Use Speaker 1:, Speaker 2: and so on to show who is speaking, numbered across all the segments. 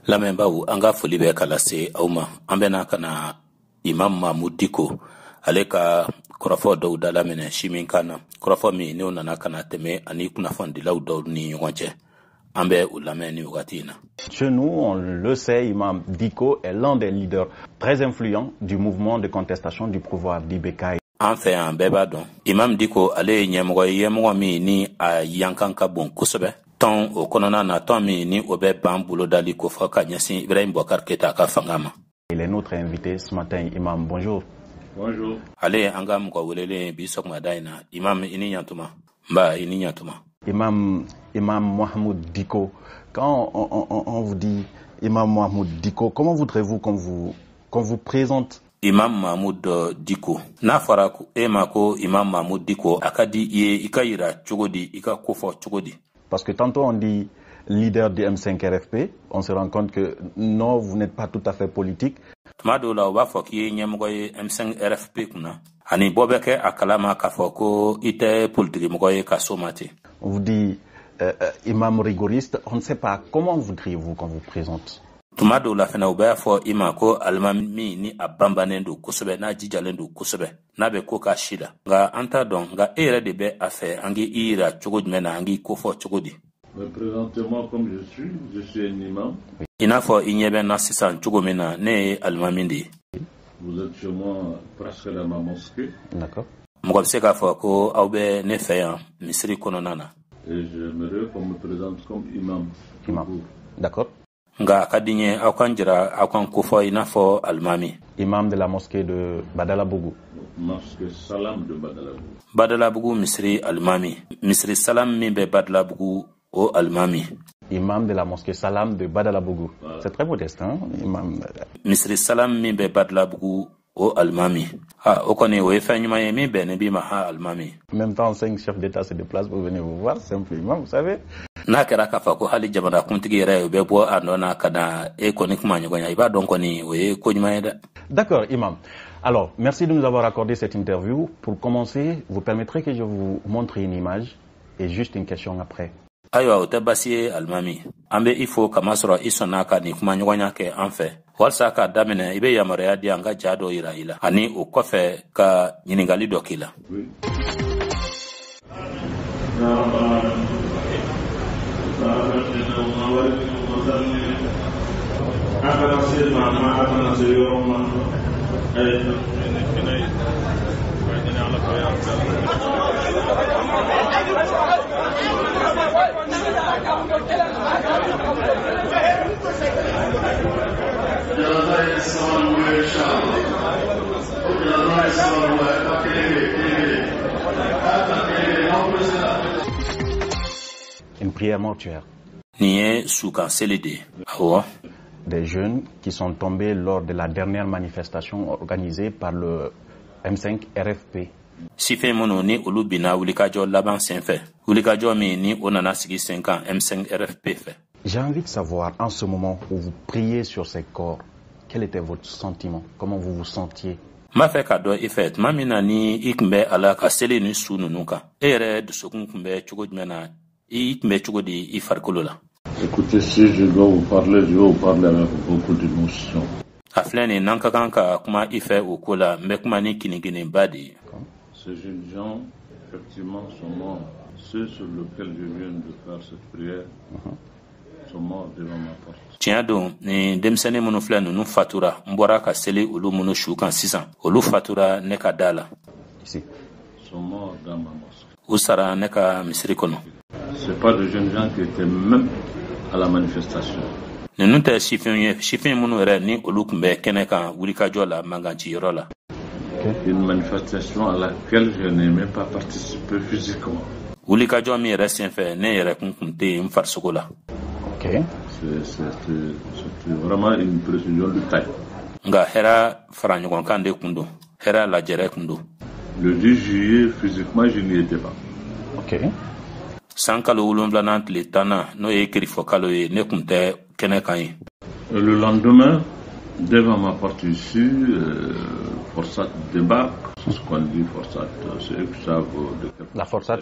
Speaker 1: La memba u anga foli be kala se auma ambena kana Imam Mahmoud Dicko aleka korafo dawda lamene shimin kana korafo mi ne onana kana teme ani kuna fondi lawdo ni yonche ambe ulameni ugatina.
Speaker 2: Chez nous, on le sait, Imam Dicko est l'un des leaders très influents du mouvement de contestation du pouvoir d'Ibeka.
Speaker 1: En fait, en bébadon, Imam Dicko ale yemwa mi ni a yankanka bon kusobe. Tant au konona na tant mi ni obe bambulo dali ko faka nyasi Ibrahim Boubacar Keita ka fangama.
Speaker 2: Il est notre invité ce matin, Imam. Bonjour.
Speaker 1: Bonjour. Allez, angam ko welele bisok madaina. Imam ini nyantuma. Ba ini nyantuma.
Speaker 2: Imam Mahmoud Dicko. Quand on vous dit Imam Mahmoud Dicko, comment voudrez-vous qu'on vous présente?
Speaker 1: Imam Mahmoud Dicko. Na faraku emako Imam Mahmoud Dicko akadi ye ikayira chugodi ika kofo chugodi. Parce
Speaker 2: que tantôt on dit leader du M5 RFP, on se rend compte que non, vous n'êtes pas tout à fait politique.
Speaker 1: Madola wa foki nyamgoye M5 RFP kuna. Ani bobeke akalama kafoko ite politique mogoye kasomate.
Speaker 2: On vous dit imam rigoriste, on ne sait pas comment voudriez-vous qu'on vous présente.
Speaker 1: Tumadola fena ubaya fo imako almami ni abambanendo kusobe na jijalendo kusobe na be ko ka shida nga anta don nga ere de be afe angi ira chogodi mena angi kofo chogodi.
Speaker 3: Présentez-moi comme je suis un imam.
Speaker 1: Inafo inyebe na sisan chogomena ne almamindi.
Speaker 3: Vous êtes chez moi presque dans ma mosquée.
Speaker 2: D'accord.
Speaker 1: Mugobse ka fo ko awbe ne feyan misri kononana.
Speaker 3: Et j'aimerais qu'on me présente comme imam.
Speaker 2: Imam. D'accord.
Speaker 1: Nga kadinye akanjira akan kofo inafo almami.
Speaker 2: Imam de la mosquée de Badalabougou.
Speaker 3: Mosquée Salam de Badalabougou.
Speaker 1: Badalabougou misri almami. Misri Salam mimbe Badalabougou o almami.
Speaker 2: Imam de la mosquée Salam de Badalabougou. Voilà. C'est très modeste, hein, imam.
Speaker 1: Misri Salam mimbe Badalabougou o almami. Ah, okone o efanyuma yemi benebi maha almami.
Speaker 2: En même temps, 5 chefs d'État se déplacent pour venir vous voir, simplement, vous savez.
Speaker 1: Na kera kafa ko hali jamana kuntigi yere be bo andona kada e koni kuma nyogonya iba don koni we ko nyumayeda.
Speaker 2: D'accord, imam. Alors, merci de nous avoir accordé cette interview. Pour commencer, vous permettrez que je vous montre une image et juste une question après.
Speaker 1: Aywa utabasi almami. Ambe ifo kamasro isonaka ni kuma nyogonya ke anfe. Walsa ka damene ibe yamare adi anga jado ira ila. Ani ukofe ka nyiningali dokila.
Speaker 3: Oui.
Speaker 2: Une prière mortuaire. Des jeunes qui sont tombés lors de la dernière manifestation organisée par le M5 RFP.
Speaker 1: Sife mono ni olubina ulikajo laban senfe. Ulikajo mi ni onana sigi 5 ans M5 RFP fait.
Speaker 2: J'ai envie de savoir, en ce moment où vous priez sur ces corps, quel était votre sentiment? Comment vous vous sentiez?
Speaker 1: Ma fait kado effet, mamina ni ikmbe ala ka sele ni sunu nuka. Ere de sokun kumbe chugodmena ikmbe chugodi ifarkolola.
Speaker 3: Écoutez, si je dois vous parler, je vais vous parler avec beaucoup d'émotion.
Speaker 1: Afleni nankakanka kuma ife ukola mbekuma ni kinigini badi.
Speaker 3: Ces jeunes gens, effectivement, sont morts. Ceux sur lesquels je viens de faire cette prière sont morts devant ma porte.
Speaker 1: Tiado ni demsene munu flenu nu fatura mbora ka seli ulu munu shukan sisan. Ulu fatura neka dala.
Speaker 2: Ici.
Speaker 3: Sont morts dans ma mosquée.
Speaker 1: Usara neka misri kono.
Speaker 3: C'est pas de jeunes gens qui étaient même à la manifestation.
Speaker 1: Nous te chifin munu re ni ulu kumbe keneka wulika jola manganchi yorola.
Speaker 3: Une manifestation à laquelle je n'ai même pas participé physiquement.
Speaker 1: Wulika jo mi reste fait ne yere kunkunte mfarsokola.
Speaker 2: OK.
Speaker 3: C'était vraiment une précision de taille.
Speaker 1: Nga hera faranyogon kande kundo. Hera la jere kundo.
Speaker 3: Le 10 juillet, physiquement, je n'y étais pas.
Speaker 2: OK.
Speaker 1: Sankalo ulumblana tletana no ekri fokalo ne kunte kenekai.
Speaker 3: Le lendemain, Devant ma porte ici, Forsat débarque. C'est ce qu'on dit, Forsat. C'est eux qui savent de quelle
Speaker 2: La Forsat,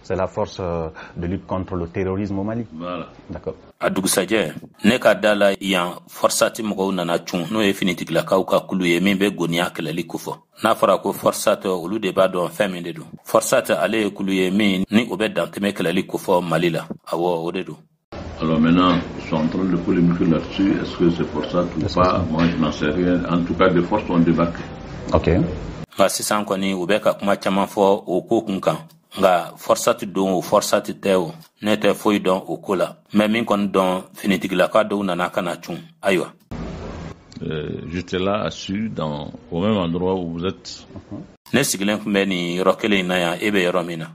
Speaker 2: c'est la force de lutte contre le terrorisme au Mali.
Speaker 3: Voilà.
Speaker 2: D'accord.
Speaker 1: a dugusajɛ ne ka da la yan forsati mɔgɔw nana cun n'o ye finitigilakaw ka kulu ye min bɛ goniya kɛlɛli kofɔ n'a fɔra ko forsat olu de b'a dɔn fɛn min de don forsat ale ye kulu ye min ni o bɛ dantɛmɛ kɛlɛli kofɔ mali la awɔ o de don.
Speaker 3: Alors maintenant, ils sont en train de polémiquer là-dessus. Est-ce que c'est Forsat ou pas? Moi, je n'en sais rien. En tout cas, des forces ont débarqué.
Speaker 2: Ok.
Speaker 1: Nka sisan kɔni u bɛ ka kuma caman fɔ o ko kun kan nga forsat don o forsat tɛ o ne tɛ foyi dɔn o ko la mais min kɔni dɔn finitigilaka dɔw nana ka na cun ayiwa.
Speaker 3: J'étais là assis au même endroit où vous êtes.
Speaker 1: Ne sigilen tun bɛ nin yɔrɔ kelen in na yan e bɛ yɔrɔ min na.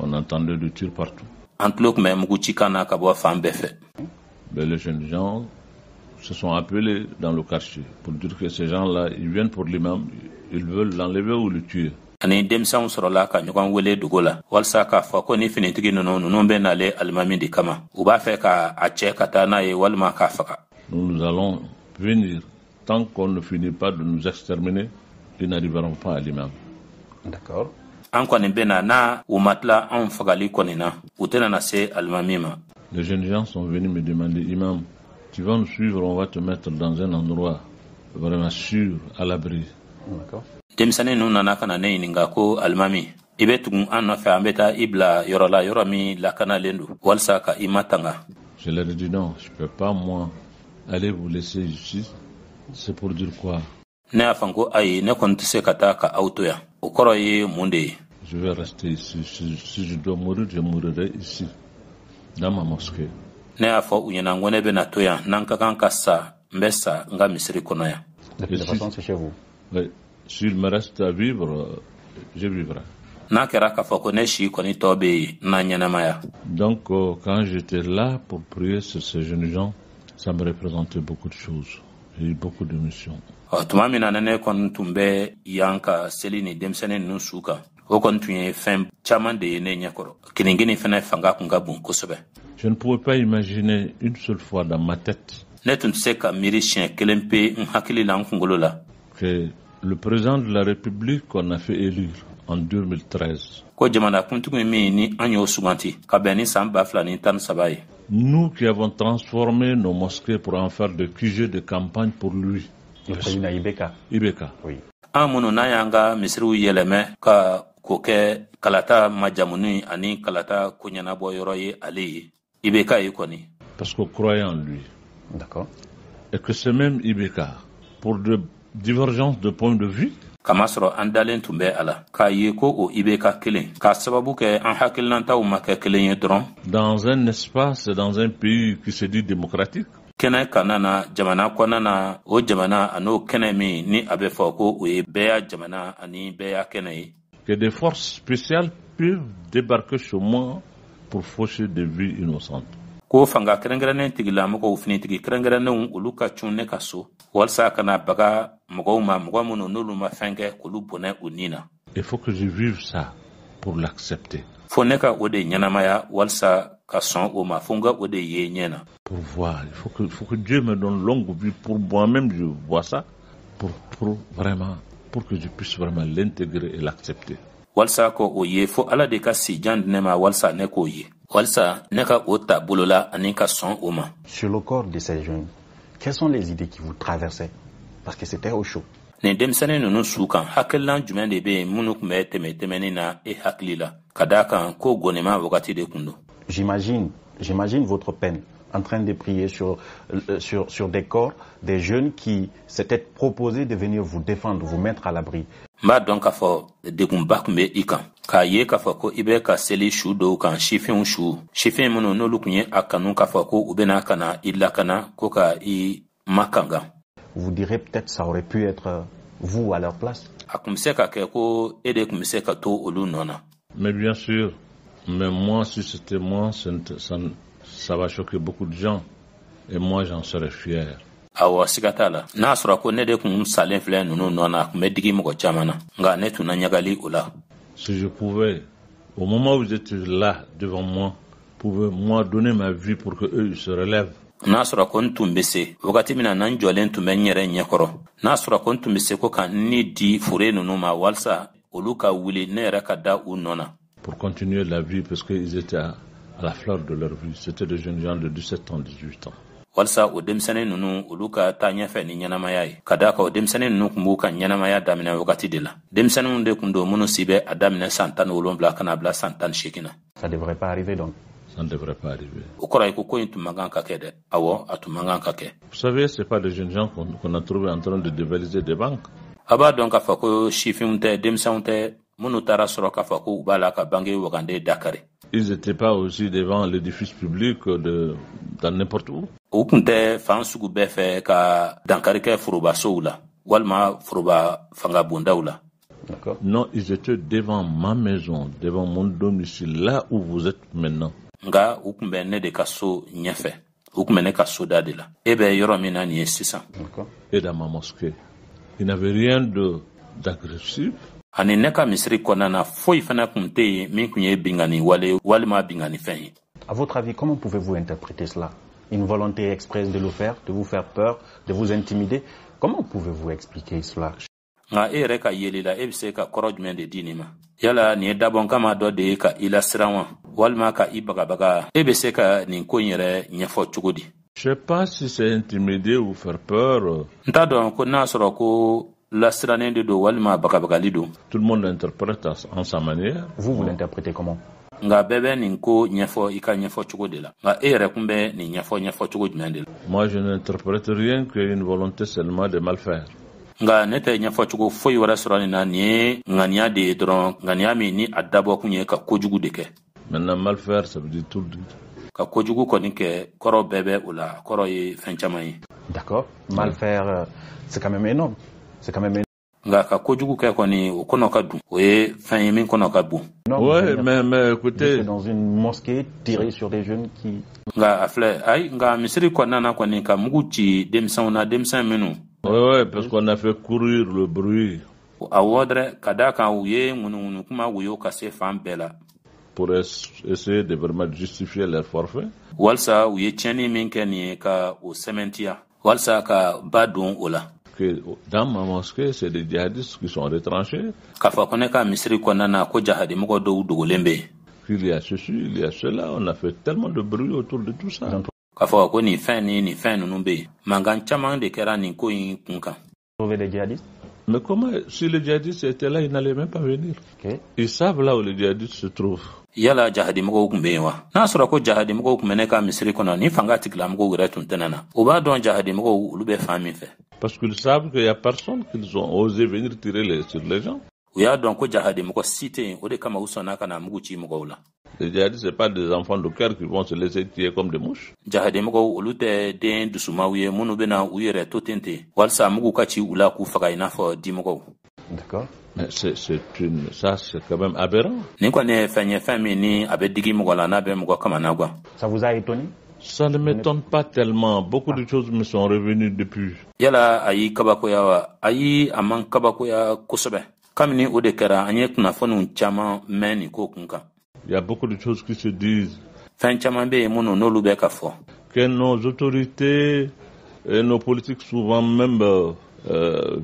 Speaker 3: On entendait des tirs partout.
Speaker 1: An tulo tun bɛ mugu ci kan na ka bɔ fan bɛɛ fɛ.
Speaker 3: Les jeunes gens se sont appelés dans le quartier pour dire que ces gens-là, ils viennent pour l'imam, ils veulent l'enlever ou le tuer.
Speaker 1: Ani denmisɛnw sɔrɔla ka ɲɔgɔn wele dugu la walasa k'a fɔ ko ni finitigi ninnu bɛ nale alimami de kama u b'a fɛ ka a cɛ ka taa n'a ye walima k'a faga.
Speaker 3: Nous allons venir tant qu'on ne finit pas de nous exterminer, ils n'arriveront pas à l'imam.
Speaker 2: D'accord.
Speaker 1: An kɔni bɛna n'a u ma tila anw fagali kɔni na u tɛna na se alimami ma.
Speaker 3: Les jeunes gens sont venus me demander, imam, tu vas nous suivre, on va te mettre dans un endroit vraiment sûr, à l'abri.
Speaker 2: D'accord.
Speaker 1: Denmisɛnnin ninnu nana ka na ne ɲininka ko alimami i bɛ tugun an nɔfɛ an bɛ taa i bila yɔrɔ la yɔrɔ min lakanalen don walasa ka i ma tanga.
Speaker 3: Je leur ai dit non, je peux pas moi aller vous laisser ici. C'est pour dire quoi?
Speaker 1: Ne y'a fɔ ko ayi ne kɔni tɛ se ka taa ka aw to yan o kɔrɔ ye mun de ye.
Speaker 3: Je vais rester ici. Si je dois mourir, je mourrai ici, dans ma mosquée.
Speaker 1: Ne y'a fɔ u ɲɛna ko ne bɛna to yan n'an ka kan ka sa n bɛ sa n ka misiri kɔnɔ yan.
Speaker 2: De toute façon, c'est chez vous.
Speaker 3: Oui. S'il me reste à vivre, je vivrai.
Speaker 1: N'a kɛra k'a fɔ ko ne si kɔni tɔ bɛ yen n'a ɲɛnamaya.
Speaker 3: Donc, quand j'étais là pour prier sur ces jeunes gens, ça me représentait beaucoup de choses. J'ai eu beaucoup de missions.
Speaker 1: Tuma min na ne kɔni tun bɛ yan ka seli ni denmisɛnnin ninnu su kan o kɔni tun ye fɛn caman de ye ne ɲɛkɔrɔ kinigini fana fanga kun ka bon kosɛbɛ.
Speaker 3: Je ne pouvais pas imaginer une seule fois dans ma tête
Speaker 1: ne tun tɛ se ka miiri siɲɛ kelen pe n hakili la n kunkolo la
Speaker 3: que le président de la République qu'on a fait élire en 2013,
Speaker 1: ko jamanakuntigi min ni an y'o suganti ka bɛn ni san 2013 ye.
Speaker 3: Nous qui avons transformé nos mosquées pour en faire de QG de campagne pour lui.
Speaker 2: Le président Ibeka.
Speaker 3: Ibeka.
Speaker 2: Oui.
Speaker 1: An minnu n'an y'an ka misiriw yɛlɛmɛ ka ko kɛ kalata majamuni ani kalata koɲɛnabɔ yɔrɔ ye ale ye Ibeka ye kɔni.
Speaker 3: Parce qu'on croyait en lui.
Speaker 2: D'accord.
Speaker 3: Et que c'est même Ibeka, pour de divergences de point de vue,
Speaker 1: kamasɔrɔ an dalen tun bɛ a la k'a ye ko o Ibeka kelen k'a sababu kɛ an hakilinantaw ma kɛ kelen ye dɔrɔn.
Speaker 3: Dans un espace, dans un pays qui se dit démocratique,
Speaker 1: kɛnɛ kana na jamana kɔnɔna na o jamana an'o kɛnɛ min ni a bɛ fɔ ko o ye bɛɛ y'a jamana ani bɛɛ y'a kɛnɛ ye.
Speaker 3: Que des forces spéciales peuvent débarquer chez moi pour faucher des vies innocentes.
Speaker 1: Ko fanga kɛrɛnkɛrɛnnen tigilamɔgɔw finitigi kɛrɛnkɛrɛnnenw olu ka cun ne ka so walasa kana baga mɔgɔw ma mɔgɔ minnu n'olu ma fɛn kɛ k'olu bɔnɛ u ni na.
Speaker 3: Il faut que je vive ça pour l'accepter.
Speaker 1: Fo ne ka o de ɲɛnamaya walasa ka sɔn o ma fo n ka o de ye ɲɛ na.
Speaker 3: Pour voir, il faut que Dieu me donne longue vie pour moi-même, je vois ça, pour que je puisse vraiment l'intégrer et l'accepter.
Speaker 1: Walsa ko o ye fo ala de ka si jan ne ma walsa ne ko ye walsa ne ka o ta bolola ani ka sɔn o ma.
Speaker 2: Sur le corps de ces jeunes, quelles sont les idées qui vous traversaient? Parce que c'était au chaud.
Speaker 1: Ni denmisɛnnin ninnu su kan hakililan jumɛn de bɛ yen minnu tun bɛ tɛmɛtɛmɛnin na e hakili la ka d'a kan ko gɔnima wagati de kun don.
Speaker 2: J'imagine votre peine en train de prier sur des corps, des jeunes qui s'étaient proposés de venir vous défendre, vous mettre à l'abri.
Speaker 1: N b'a dɔn k'a fɔ degunba tun bɛ i kan k'a ye k'a fɔ ko i bɛ ka seli su dɔw kan sifinw su sifin minnu n'olu tun ye a kanu k'a fɔ ko u bɛna ka na i lakana ko ka i makangan.
Speaker 2: Vous direz peut-être ça aurait pu être vous à leur place.
Speaker 1: A tun bɛ se ka kɛ ko e de tun bɛ se ka to olu nɔ na.
Speaker 3: Mais bien sûr, mais moi, si c'était moi, ça va choquer beaucoup de gens. Et moi, j'en serais fier.
Speaker 1: Awɔ siga t'a la n'a sɔrɔ ko ne de tun salen filɛ ninnu nɔ na a tun bɛ digi mɔgɔ caman na nka ne tun na ɲagali o la.
Speaker 3: Si je pouvais, au moment où vous étiez là devant moi, pouvais moi donner ma vie pour que eux ils se relèvent.
Speaker 1: n'a sɔrɔ ko n tun bɛ se wagati min na n'an jɔlen tun bɛ n yɛrɛ ɲɛkɔrɔ n'a sɔrɔ ko n tun bɛ se ko ka ni di fure ninnu ma walasa olu ka wuli ne yɛrɛ ka da u nɔ na.
Speaker 3: Pour continuer la vie parce qu'ils étaient à la fleur de leur vie. C'était des jeunes gens de 17 ans, 18 ans.
Speaker 1: Walsa o denmisɛnnin ninnu olu ka taa ɲɛfɛ ni ɲɛnamaya ye ka da kan o denmisɛnnin ninnu tun b'u ka ɲɛnamaya daminɛ wagati de la. Denmisɛnninw de tun don minnu si bɛ a daminɛ san 17 ka na bila san 18 na.
Speaker 2: Ça devrait pas arriver donc.
Speaker 3: Ça ne devrait pas arriver.
Speaker 1: O kɔrɔ ye ko in tun man kan ka kɛ dɛ. Awɔ, a tun man kan ka kɛ.
Speaker 3: Vous savez, c'est pas des jeunes gens qu'on a trouvé en train de dévaliser des banques.
Speaker 1: A b'a dɔn k'a fɔ ko sifinw tɛ denmisɛnw tɛ minnu taara sɔrɔ k'a fɔ ko u b'a la ka bange wagande Dakari.
Speaker 3: Ils n'étaient pas aussi devant l'édifice public dans n'importe où.
Speaker 1: U tun tɛ fan sugu bɛɛ fɛ ka dankari kɛ forobasow la walima foroba fanga bondaw la.
Speaker 2: D'accord.
Speaker 3: Non, ils étaient devant ma maison, devant mon domicile, là où vous êtes maintenant.
Speaker 1: Nga u tun bɛ ne de ka so ɲɛfɛ u tun bɛ ne ka so da de la e bɛ yɔrɔ min na nin ye sisan.
Speaker 3: D'accord. Et dans ma mosquée. Il n'avait rien d'agressif.
Speaker 1: Ani ne ka misiri kɔnɔna na foyi fana tun tɛ yen min tun ye bingani wale walima bingani fɛn ye.
Speaker 2: À votre avis, comment pouvez-vous interpréter cela? Une volonté expresse de le faire, de vous faire peur, de vous intimider? Comment pouvez-vous expliquer cela?
Speaker 1: Nga e yɛrɛ ka yeli la e bɛ se ka kɔrɔ jumɛn de di nin ma? Yala nin ye dabɔn kama dɔ de ye ka i lasiran wa walima ka i bagabaga e bɛ se ka nin ko in yɛrɛ ɲɛfɔ cogo di?
Speaker 3: Je sais pas si c'est intimider ou faire peur.
Speaker 1: N t'a dɔn ko n'a sɔrɔ ko lasiranen de don walima bagabagali don.
Speaker 3: Tout le monde l'interprète en sa manière.
Speaker 2: Vous l'interprétez comment?
Speaker 1: Nga bɛɛ bɛ nin ko ɲɛfɔ i ka ɲɛfɔ cogo de la. Nga e yɛrɛ kun bɛ nin ɲɛfɔ cogo jumɛn de la?
Speaker 3: Moi, je n'interprète rien qu'une volonté seulement de mal faire.
Speaker 1: Nga ne tɛ ɲɛfɔ cogo foyi wɛrɛ sɔrɔ nin na nin ye ŋaniya de ye dɔrɔn ŋaniya min ni a dabɔ kun ye ka kojugu de kɛ.
Speaker 3: Maintenant, mal faire, ça veut dire tout le dire.
Speaker 1: Ka kojugu kɔni kɛ kɔrɔ bɛɛ bɛ o la kɔrɔ ye fɛn caman ye.
Speaker 2: D'accord. Mal faire, c'est quand même énorme. C'est quand même énorme.
Speaker 1: Nga ka kojugu kɛ kɔni o kɔnɔ ka dun o ye fɛn ye min kɔnɔ ka bon.
Speaker 3: Ouais, mais écoutez,
Speaker 2: dans une mosquée tirer sur des jeunes qui.
Speaker 1: Nga a filɛ ayi nga misiri kɔnɔna na kɔni ka mugu ci denmisɛnw na denmisɛn minnu.
Speaker 3: Ouais, parce qu'on a fait courir le bruit.
Speaker 1: A wɔdrɛ ka da kan u ye ŋunuŋunu kuma woyo ka se fan bɛɛ la.
Speaker 3: Pour essayer de vraiment justifier leur forfait.
Speaker 1: Walsa u ye tiɲɛni min kɛ nin ye ka o sɛmɛntiya walsa ka ba don o la.
Speaker 3: Que dans ma mosquée, c'est des djihadistes qui sont retranchés.
Speaker 1: K'a fɔ ko ne ka misiri kɔnɔna na ko jahadimɔgɔ dɔw dogolen bɛ yen.
Speaker 3: Il y a ceci, il y a cela. On a fait tellement de bruit autour de tout ça.
Speaker 1: K'a fɔ ko nin fɛn ni nin fɛn ninnu bɛ yen mankan caman de kɛra nin ko in kun kan.
Speaker 2: Trouver des djihadistes?
Speaker 3: Mais comment, si les djihadistes étaient là, ils n'allaient même pas venir.
Speaker 2: Okay.
Speaker 3: Ils savent là où les djihadistes se trouvent.
Speaker 1: Yala jahadimɔgɔw kun bɛ yen wa? N'a sɔrɔ ko jahadimɔgɔw kun bɛ ne ka misiri kɔnɔ ni fanga tigilamɔgɔw yɛrɛ tun tɛna na o b'a dɔn jahadimɔgɔw olu bɛ fan min fɛ.
Speaker 3: Parce qu'ils savent qu'il n'y a personne qu'ils ont osé venir tirer sur les gens.
Speaker 1: U y'a dɔn ko jahadimɔgɔ si tɛ yen o de kama u sɔnna ka na mugu ci mɔgɔw la.
Speaker 3: Les djihadistes, ce n'est pas des enfants de cœur qui vont se laisser tirer comme des mouches.
Speaker 1: Jahadimɔgɔw olu tɛ den dusumaw ye minnu bɛ na u yɛrɛ to ten ten walasa mugu ka ci u la k'u faga i n'a fɔ dimɔgɔw.
Speaker 2: D'accord.
Speaker 3: Mais ça, c'est quand même aberrant.
Speaker 1: Nin kɔni ye fɛn ye fɛn min ni a bɛ digi mɔgɔ la n'a bɛ mɔgɔ kamana gan.
Speaker 2: Ça vous a étonné?
Speaker 3: Ça ne m'étonne pas tellement. Beaucoup de choses me sont revenues depuis.
Speaker 1: Yala a y'i kabakoya wa? Ayi a man kabakoya kosɛbɛ. Kabini o de kɛra an ye kunnafoniw caman mɛn nin ko kun kan.
Speaker 3: Il y a beaucoup de choses qui se disent.
Speaker 1: Fɛn caman bɛ yen minnu n'olu bɛ ka fɔ.
Speaker 3: Que nos autorités et nos politiques souvent même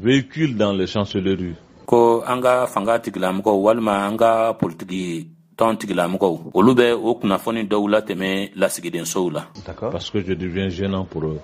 Speaker 3: véhiculent dans les chancelleries.
Speaker 1: Ko an ka fanga tigilamɔgɔw walima an ka politiki tɔn tigilamɔgɔw olu bɛ o kunnafoni dɔw latɛmɛ lasigidensow la.
Speaker 3: Parce que je deviens gênant pour eux.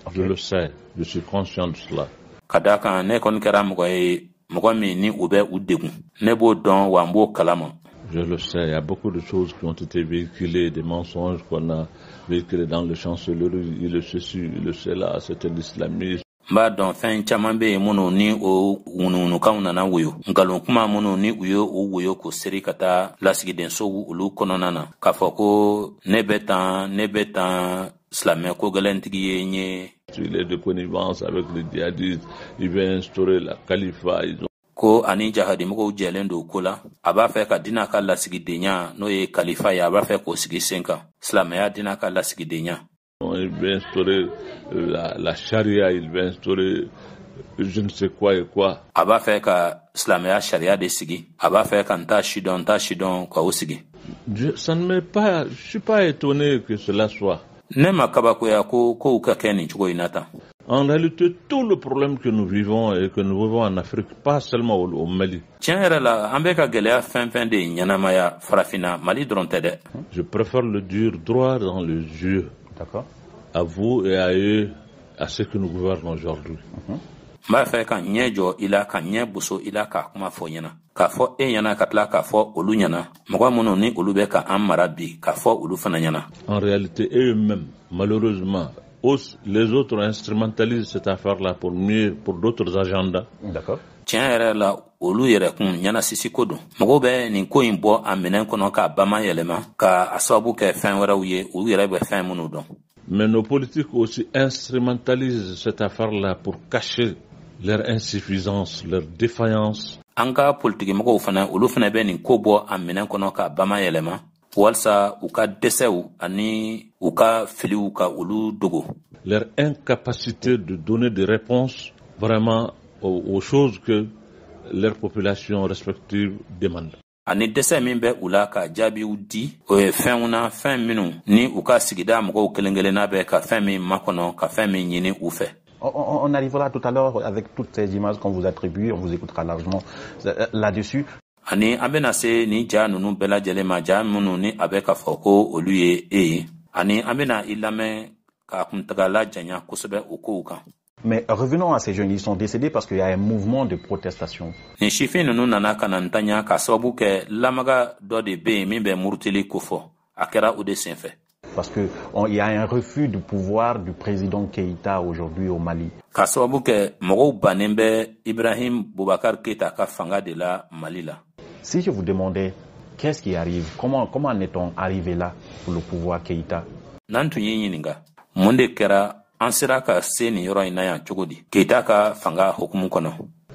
Speaker 3: Okay. Je le sais, je suis conscient de cela.
Speaker 1: Ka da kan ne kɔni kɛra mɔgɔ ye mɔgɔ min ni u bɛ u degun ne b'o dɔn wa n b'o kalama.
Speaker 3: Je le sais, il y a beaucoup de choses qui ont été véhiculées, des mensonges qu'on a véhiculés dans les chancelleries, il le ceci, il le cela, c'était l'islamisme. N b'a dɔn
Speaker 1: fɛn caman bɛ yen minnu ni o ŋunuŋunukanw nana woyo nkalon kuma minnu ni u ye o woyo k'o seri ka taa lasigidensow olu kɔnɔna na k'a fɔ ko ne bɛ tan silamɛ ko gɛlɛntigi ye n ye.
Speaker 3: Il est de connivence avec les djihadistes, il veut instaurer la califat.
Speaker 1: Ko ani jahadimɔgɔw jɛlen don ko la a b'a fɛ ka dina ka lasigidenya n'o ye kalifa ye a b'a fɛ k'o sigi sen kan silamɛya dina ka lasigidenya.
Speaker 3: Il veut instaurer la charia, il veut instaurer je ne sais quoi et quoi.
Speaker 1: A b'a fɛ ka silamɛya sariya de sigi a b'a fɛ ka n ta sidɔn ka o sigi.
Speaker 3: Ça ne m'est pas, je suis pas étonné que cela soit. En réalité, tout le problème que nous vivons et que nous vivons en Afrique, pas seulement au Mali. Je préfère le dire droit dans les yeux.
Speaker 2: D'accord.
Speaker 3: À vous et à eux, à ceux que nous gouvernons aujourd'hui.
Speaker 1: M'a fait kan nyejo ila kan nyebuso ila ka kuma fo nyana ka fo yana ka tla ka fo olu nyana mako mono ni olu be ka amara bi ka fo olu fana nyana.
Speaker 3: En réalité, eux-mêmes, malheureusement, les autres instrumentalisent cette affaire-là pour d'autres agendas.
Speaker 2: D'accord.
Speaker 1: Tiens yɛrɛ la olu yɛrɛ kun nyana sisi ko don mɔgɔw bɛ nin ko in bɔ a minɛn kɔnɔ ka bama yɛlɛma ka a sababu kɛ fɛn wɛrɛw ye olu yɛrɛ bɛ fɛn minnu dɔn.
Speaker 3: Mais nos politiques aussi instrumentalisent cette affaire-là pour cacher leur insuffisance, leur défaillance.
Speaker 1: An ka politiki mɔgɔw fana olu fana bɛ nin ko bɔ a minɛn kɔnɔ ka bama yɛlɛma walsa u ka dɛsɛw ani u ka filiw ka olu dogo.
Speaker 3: Leur incapacité de donner des réponses vraiment aux choses que leurs populations respectives demandent.
Speaker 1: Ani dɛsɛ min bɛ u la ka jaabiw di o ye fɛnw na fɛn minnu ni u ka sigida mɔgɔw kelen-kelenna bɛ ka fɛn min makɔnɔ ka fɛn min ɲini u fɛ.
Speaker 2: On arrivera tout à l'heure avec toutes ces images qu'on vous attribue, on vous écoutera largement là-dessus.
Speaker 1: Ani an bɛna se ni ja ninnu bɛɛ lajɛlen ma ja minnu ni a bɛ ka fɔ ko olu ye e ye ani an bɛna i lamɛn ka kuntagala janya kosɛbɛ o kow kan.
Speaker 2: Mais revenons à ces jeunes, ils sont décédés parce qu'il y a un mouvement de protestation.
Speaker 1: Ni sifin ninnu nana ka na ntanya ka sababu kɛ lamaga dɔ de bɛ yen min bɛ murutili ko fɔ a kɛra o de senfɛ.
Speaker 2: Parce qu'il y a un refus du pouvoir du président Keïta aujourd'hui au Mali.
Speaker 1: Ka sababu kɛ mɔgɔw bannen bɛ Ibrahim Boubacar Keïta ka fanga de la Mali la.
Speaker 2: Si je vous demandais qu'est-ce qui arrive, comment en est-on arrivé là pour le pouvoir Keïta?
Speaker 1: N'an tun ye ɲininka mun de kɛra an sera ka se nin yɔrɔ in na yan cogo di Keïta ka fanga hukumu kɔnɔ.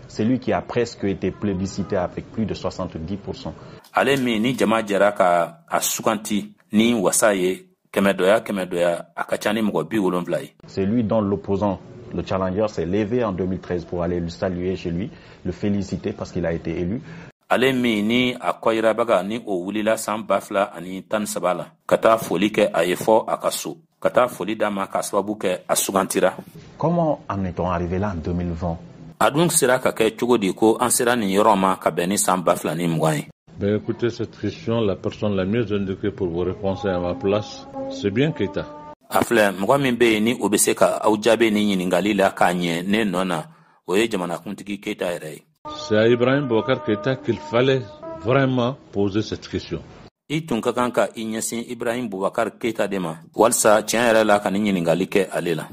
Speaker 2: C'est lui qui a presque été plébiscité avec plus de 70%.
Speaker 1: Ale min ni jama jɛra ka a suganti ni wasa ye kɛmɛ dɔya a ka ca ni mɔgɔ 70 ye.
Speaker 2: C'est lui dont l'opposant, le challenger, s'est levé en 2013 pour aller le saluer chez lui, le féliciter parce qu'il a été élu.
Speaker 1: Ale min ni a kɔyirabaga ni o wulila san 2013 la ka taa foli kɛ a ye fɔ a ka so ka taa foli d'a ma ka sababu kɛ a sugantira.
Speaker 2: Comment en est-on arrivé là en 2020?
Speaker 1: A dun sera ka kɛ cogo di ko an sera nin yɔrɔ ma ka bɛn ni san 2020 ye?
Speaker 3: Ben écoutez, cette question, la personne la mieux indiquée pour vous répondre à ma place, c'est bien Keïta.
Speaker 1: A filɛ mɔgɔ min bɛ yen ni o bɛ se ka aw jaabi ni ɲiningali la k'a ɲɛ ne nɔ na o ye jamanakuntigi Keïta yɛrɛ ye.
Speaker 3: C'est à Ibrahim Boubacar Keïta qu'il fallait vraiment poser cette question.
Speaker 1: I tun ka kan ka I ɲɛsin Ibrahim Boubacar Keïta de ma walsa tiɲɛ yɛrɛ la ka ni ɲiningali kɛ ale la.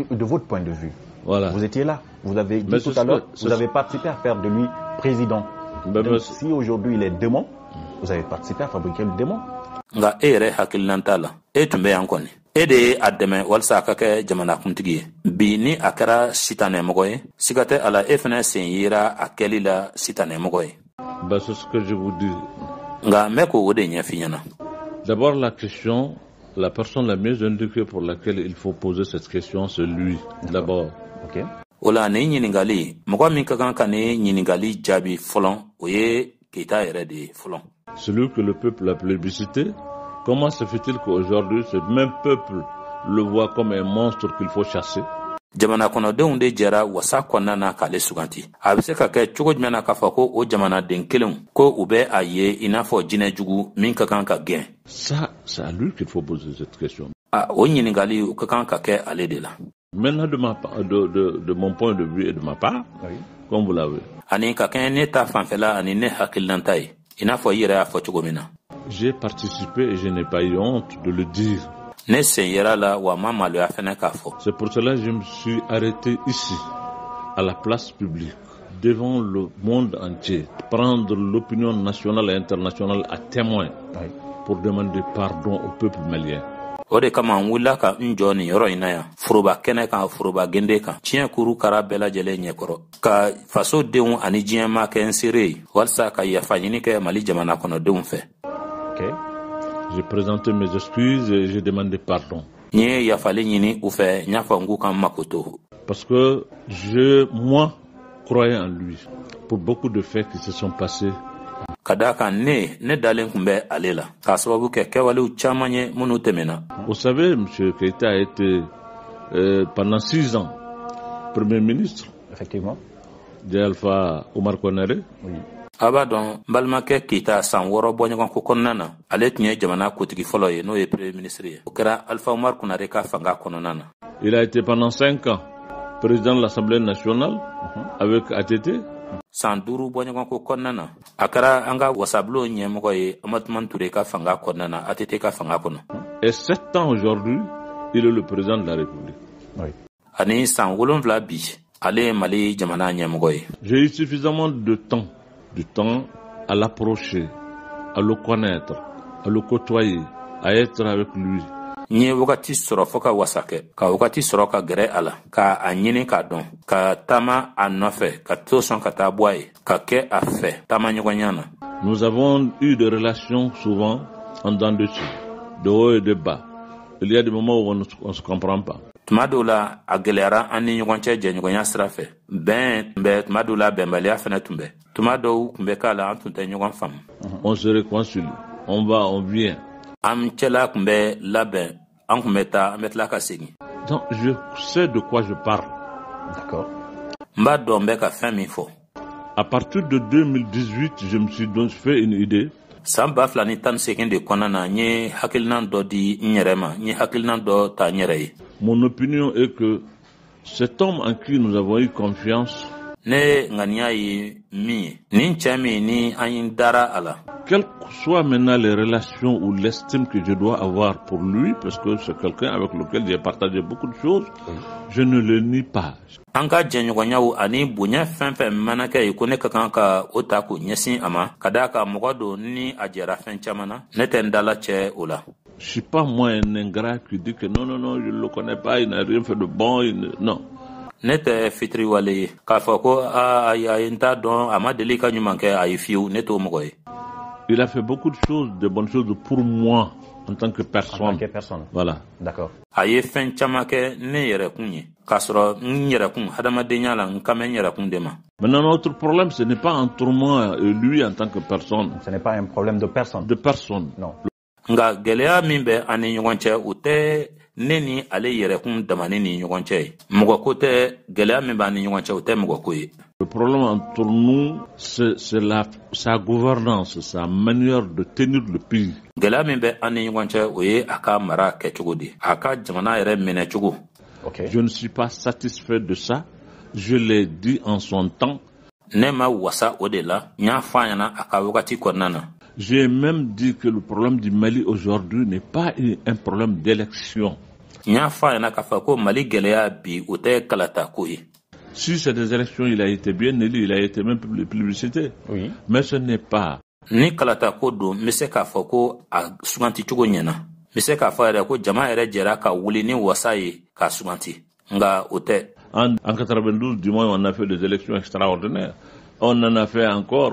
Speaker 2: De votre point de vue,
Speaker 3: voilà.
Speaker 2: Vous étiez là, vous avez dit tout à l'heure, vous avez participé à faire de lui président. Donc, si aujourd'hui il est démon, vous avez participé à fabriquer le démon.
Speaker 1: Nga e yɛrɛ hakililanta la e tun bɛ yan kɔni e de ye a dɛmɛ walasa a ka kɛ jamanakuntigi ye bi ni a kɛra sitanɛmɔgɔ ye siga tɛ a la e fana sen yera a kɛli la sitanɛmɔgɔ ye.
Speaker 3: Ben, c'est ce que je vous dis.
Speaker 1: Nga mɛ ko o de ɲɛfi ɲɛna.
Speaker 3: D'abord la question, la personne la mieux indiquée pour laquelle il faut poser cette question, c'est lui. D'abord.
Speaker 2: Ok.
Speaker 1: O la ni ɲiningali mɔgɔ min ka kan ka ni ɲiningali jaabi fɔlɔ o ye Keïta yɛrɛ de ye fɔlɔ.
Speaker 3: Celui que le peuple a plébiscité, comment se fait-il qu'aujourd'hui ce même peuple le voit comme un monstre qu'il faut chasser?
Speaker 1: Jamana kɔnɔdenw de jɛra wasa kɔnɔna na k'ale suganti a bɛ se ka kɛ cogo jumɛn na k'a fɔ ko o jamanaden kelenw ko u bɛ a ye I n'a fɔ jinɛ jugu min ka kan ka gɛn.
Speaker 3: Ça, c'est à lui qu'il faut poser cette question.
Speaker 1: O ɲiningali o ka kan ka kɛ ale de la.
Speaker 3: Maintenant, de mon point de vue et de ma part, oui. Comme vous l'avez.
Speaker 1: Ani ka kɛɲɛ ne ta fanfɛla ani ne hakililanta ye I n'a fɔ I yɛrɛ y'a fɔ cogo min na.
Speaker 3: J'ai participé et je n'ai pas eu honte de le dire.
Speaker 1: Ne sen yera la wa ma maloya fɛnɛ k'a fɔ.
Speaker 3: C'est pour cela que je me suis arrêté ici, à la place publique, devant le monde entier, prendre l'opinion nationale et internationale à témoin pour demander pardon au peuple malien.
Speaker 1: O de kama n wulila ka n jɔ nin yɔrɔ in na yan foroba kɛnɛ kan foroba gende kan tiɲɛ kuru kara bɛɛ lajɛlen ɲɛkɔrɔ ka faso denw ani diɲɛma kɛ n seere ye walasa ka yafa ɲini kɛ Mali jamana kɔnɔdenw fɛ.
Speaker 2: Okay.
Speaker 3: J'ai présenté mes excuses et j'ai demandé pardon.
Speaker 1: N ye yafali ɲini u fɛ n y'a fɔ n k'u ka makoto.
Speaker 3: Parce que moi, croyais en lui pour beaucoup de faits qui se sont passés.
Speaker 1: kadaka ne dalen kun bɛ ale la k'a sababu kɛ kɛwalew caman ye minnu tɛmɛna.
Speaker 3: Vous savez, M. Keïta a été pendant 6 ans Premier ministre.
Speaker 2: Effectivement.
Speaker 3: De Alpha Omar Konaré.
Speaker 2: Oui.
Speaker 1: A b'a dɔn balimakɛ Keïta san 6 bɔɲɔgɔnko kɔnɔna na ale tun ye jamana kotigi fɔlɔ ye n'o ye premier ministre ye. O kɛra Alpha Omar Konaré ka fanga kɔnɔna na.
Speaker 3: Il a été pendant 5 ans président de l'Assemblée nationale avec ATT.
Speaker 1: San 5 bɔɲɔgɔnko kɔnɔna na a kɛra an ka wasabulon ɲɛmɔgɔ ye Amatuma Touré ka fanga kɔnɔna na ATT ka fanga kɔnɔ.
Speaker 3: Et 7 ans aujourd'hui, il est le président de la République.
Speaker 2: Oui.
Speaker 1: Ani san 7 bi ale ye Mali jamana ɲɛmɔgɔ ye.
Speaker 3: J'ai eu suffisamment de temps à l'approcher, à le connaître, à le côtoyer, à être avec lui.
Speaker 1: N ye wagati sɔrɔ fɔ ka wasa kɛ ka wagati sɔrɔ ka gɛrɛ a la ka a ɲini k'a dɔn ka taama a nɔfɛ ka to sɔn ka taa bɔ a ye ka kɛ a fɛ taama ɲɔgɔnya na.
Speaker 3: Nous avons eu des relations souvent en dents dessus, de haut et de bas. Il y a des moments où on ne se comprend pas.
Speaker 1: Tuma dɔw la a gɛlɛyara an ni ɲɔgɔn cɛ jɛɲɔgɔnya sira fɛ bɛn tun bɛ tuma dɔw la bɛnbaliya fɛnɛ tun bɛ tuma dɔw tun bɛ k'a la an tun tɛ ɲɔgɔn faamu.
Speaker 3: On se réconcilie, on va, on vient.
Speaker 1: An cɛla tun bɛ labɛn an tun bɛ taa an bɛ tila ka segin.
Speaker 3: Donc je sais de quoi je parle.
Speaker 2: D'accord.
Speaker 1: N b'a dɔn n bɛ ka fɛn min fɔ.
Speaker 3: À partir de 2018, je me suis donc fait une idée.
Speaker 1: San 2018 de kɔnɔna na n ye hakilina dɔ di n yɛrɛ ma n ye hakilina dɔ ta n yɛrɛ ye.
Speaker 3: Mon opinion est que cet homme en qui nous avons eu confiance,
Speaker 1: ne ŋaniya ye min ye nin cɛ min ni an ye dara a la.
Speaker 3: Quelles que soient maintenant les relations ou l'estime que je dois avoir pour lui, parce que c'est quelqu'un avec lequel j'ai partagé beaucoup de choses, je ne le nie pas.
Speaker 1: An ka jɛɲɔgɔnyaw ani bonya fɛn fɛn mana kɛ ye ko ne ka kan ka o ta k'o ɲɛsin a ma ka daa ka mɔgɔ don ni a jɛra fɛn caman na ne tɛ n dala cɛ o la.
Speaker 3: Je ne suis pas moi un ingrat qui dit que non, je ne le connais pas, il n'a rien fait de bon, non.
Speaker 1: Ne tɛ fitiriwale ye k'a fɔ ko a ye n t'a dɔn a ma deli ka ɲuman kɛ a ye fiyewu ne t'o mɔgɔ ye.
Speaker 3: Il a fait beaucoup de choses, de bonnes choses pour moi en tant que personne.
Speaker 2: En tant que personne.
Speaker 3: Voilà.
Speaker 2: D'accord.
Speaker 1: A ye fɛn caman kɛ ne yɛrɛkun ye k'a sɔrɔ n yɛrɛkun hadamadenya la n kan bɛ n yɛrɛkun de ma.
Speaker 3: Maintenant, notre problème, ce n'est pas entre moi et lui en tant que personne.
Speaker 2: Ce n'est pas un problème de personne.
Speaker 3: De personne.
Speaker 2: Non.
Speaker 1: Nka gɛlɛya min bɛ an ni ɲɔgɔn cɛ o tɛ ne ni ale yɛrɛkun damani ni ɲɔgɔn cɛ ye. Mɔgɔ ko tɛ gɛlɛya min b'an ni ɲɔgɔn cɛ o tɛ mɔgɔ ko ye.
Speaker 3: Le problème entre nous, c'est sa gouvernance, sa manière de tenir le pays.
Speaker 1: Gɛlɛya min bɛ an ni ɲɔgɔn cɛ o ye a ka mara kɛcogo de a ka jamana yɛrɛ minɛcogo.
Speaker 2: Okay.
Speaker 3: Je ne suis pas satisfait de ça. Je l'ai dit en son temps.
Speaker 1: Ne ma wasa o de la n y'a fɔ a ɲɛna a ka wagati kɔnɔna na.
Speaker 3: J'ai même dit que le problème du Mali aujourd'hui n'est pas un problème d'élection.
Speaker 1: N y'a fɔ a ɲɛna k'a fɔ ko Mali gɛlɛya bi o tɛ kalata ko ye.
Speaker 3: Si c'est des élections, il a été bien élu, il a été même publicité.
Speaker 2: Oui.
Speaker 3: Mais ce n'est pas.
Speaker 1: Ni kalata ko don n bɛ se k'a fɔ ko a suganti cogo ɲɛna. N bɛ se k'a fɔ yɛrɛ ko jama yɛrɛ jɛra ka wuli ni wasa ye k'a suganti. Nka o tɛ.
Speaker 3: En 92, du moins, on a fait des élections extraordinaires. On en a fait encore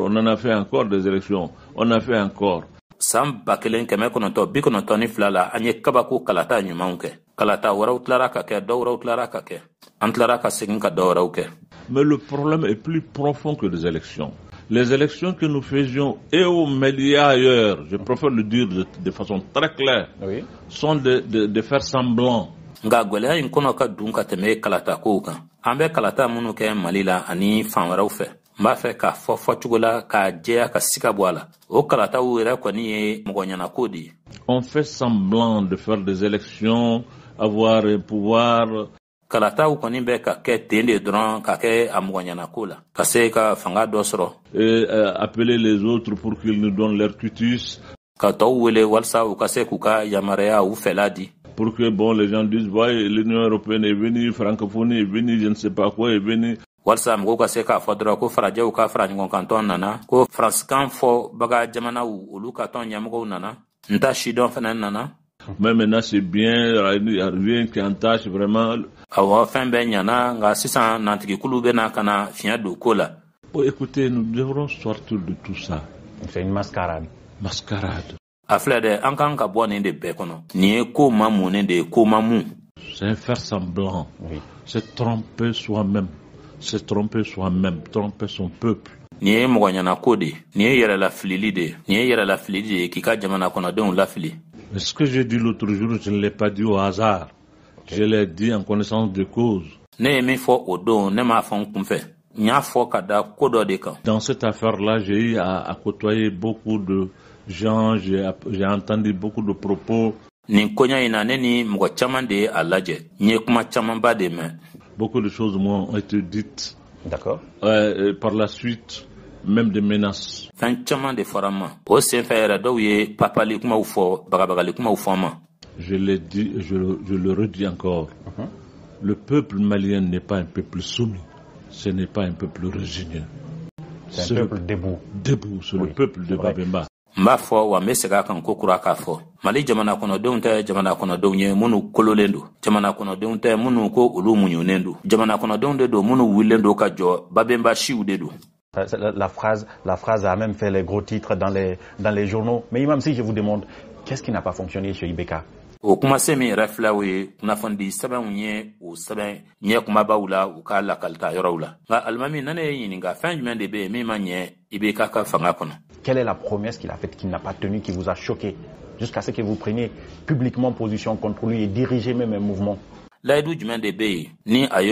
Speaker 3: des élections. On a fait encore.
Speaker 1: San 1992 la an ye kabako kalata ɲumanw kɛ. Kalata wɛrɛw tilara ka kɛ dɔw wɛrɛw tilara ka kɛ. An tilara ka segin ka dɔw wɛrɛw kɛ.
Speaker 3: Mais le problème est plus profond que les élections. Les élections que nous faisions et au Mali et ailleurs, je préfère le dire de façon très claire,
Speaker 2: oui,
Speaker 3: sont de faire semblant.
Speaker 1: Nka gwɛlɛya in kɔnɔ ka dun ka tɛmɛ kalata kow kan. An bɛ kalata minnu kɛ Mali la ani fan wɛrɛw fɛ. N b'a fɛ k'a fɔ fɔcogo la k'a jɛya ka siga bɔ a la. O kalataw yɛrɛ kɔni ye mɔgɔ ɲɛnako de ye.
Speaker 3: On fait semblant de faire des élections, avoir un pouvoir.
Speaker 1: Kalataw kɔni bɛ ka kɛ ten de dɔrɔn ka kɛ a mɔgɔ ɲɛnako la. Ka se ka fanga dɔ sɔrɔ.
Speaker 3: Et appeler les autres pour qu'ils nous donnent leur quitus.
Speaker 1: Ka tɔw wele walasa u ka se k'u ka yamaruya u fɛla di.
Speaker 3: Pour que les gens disent, ouais, l'Union européenne est venue, francophonie est venue, je ne sais pas quoi est venue.
Speaker 1: Walsa mɔgɔw ka se k'a fɔ dɔrɔn ko farajɛw ka fara ɲɔgɔn kan tɔn nana ko faransikan fɔ baga jamanaw olu ka tɔn ɲɛmɔgɔw nana n ta sidɔn fɛnɛ nana.
Speaker 3: Mais maintenant c'est bien, il n'y a rien qui entache vraiment.
Speaker 1: Awɔ fɛn bɛɛ ɲana nka sisan nantigikulu bɛna ka na fiɲɛ don ko la.
Speaker 3: Oh, écoutez, nous devrons sortir de tout ça.
Speaker 2: C'est une mascarade.
Speaker 3: Mascarade.
Speaker 1: A filɛ dɛ an kan ka bɔ nin de bɛɛ kɔnɔ nin ye ko ma munnen de ye ko ma mun.
Speaker 3: C'est faire semblant.
Speaker 2: Oui.
Speaker 3: C'est tromper soi-même. C'est tromper soi-même, tromper son peuple.
Speaker 1: Ni ye mɔgɔ ɲana ko de, ni ye yɛrɛ lafilili de, ni ye yɛrɛ lafilili de k'i ka jamana kɔnɔdenw lafili.
Speaker 3: Mais ce que j'ai dit l'autre jour, je ne l'ai pas dit au hasard. Je l'ai dit en connaissance de cause.
Speaker 1: Ne ye min fɔ o don, ne m'a fɔ n kunfɛ. N y'a fɔ ka da ko dɔ de kan.
Speaker 3: Dans cette affaire-là, j'ai eu à côtoyer beaucoup de gens, j'ai entendu beaucoup de propos.
Speaker 1: Nin koɲa in na ne ni mɔgɔ caman de ye a lajɛ. N ye kuma camanba de mɛn.
Speaker 3: Beaucoup de choses m'ont été dites.
Speaker 2: D'accord.
Speaker 3: Par la suite, même des menaces.
Speaker 1: Fɛn caman de fɔra n ma. O senfɛ yɛrɛ dɔw ye papali kumaw fɔ, bagabagali kumaw fɔ n ma.
Speaker 3: Je l'ai dit et je le redis encore. Le peuple malien n'est pas un peuple soumis. Ce n'est pas un peuple résigné.
Speaker 2: C'est un peuple debout.
Speaker 3: Debout, c'est le peuple de Babemba.
Speaker 1: N b'a fɔ wa n bɛ segin a kan ko kura k'a fɔ. Mali jamana kɔnɔdenw tɛ jamana kɔnɔdenw ye minnu kololen don. Jamana kɔnɔdenw tɛ minnu ko olu muɲunen don. Jamana kɔnɔdenw de don minnu wulilen don ka jɔ Babemba siw de don.
Speaker 2: La phrase a même fait les gros titres dans les journaux. Mais Imam, si je vous demande, qu'est-ce qui n'a pas fonctionné chez IBK?
Speaker 1: O kuma se min yɛrɛ filɛ o ye kunnafoni sɛbɛnw ye o sɛbɛn ɲɛ kumabaw la u ka lakalita yɔrɔw la. Nka alimami na ne ye ɲininka fɛn jumɛn de bɛ yen min ma ɲɛ IBK ka fanga kɔnɔ.
Speaker 2: Quelle est la promesse qu'il a faite qu'il n'a pas tenue, qui vous a choqué, jusqu'à ce que vous preniez publiquement position contre lui et dirigez même un mouvement?
Speaker 1: Layidu jumɛn de bɛ yen ni a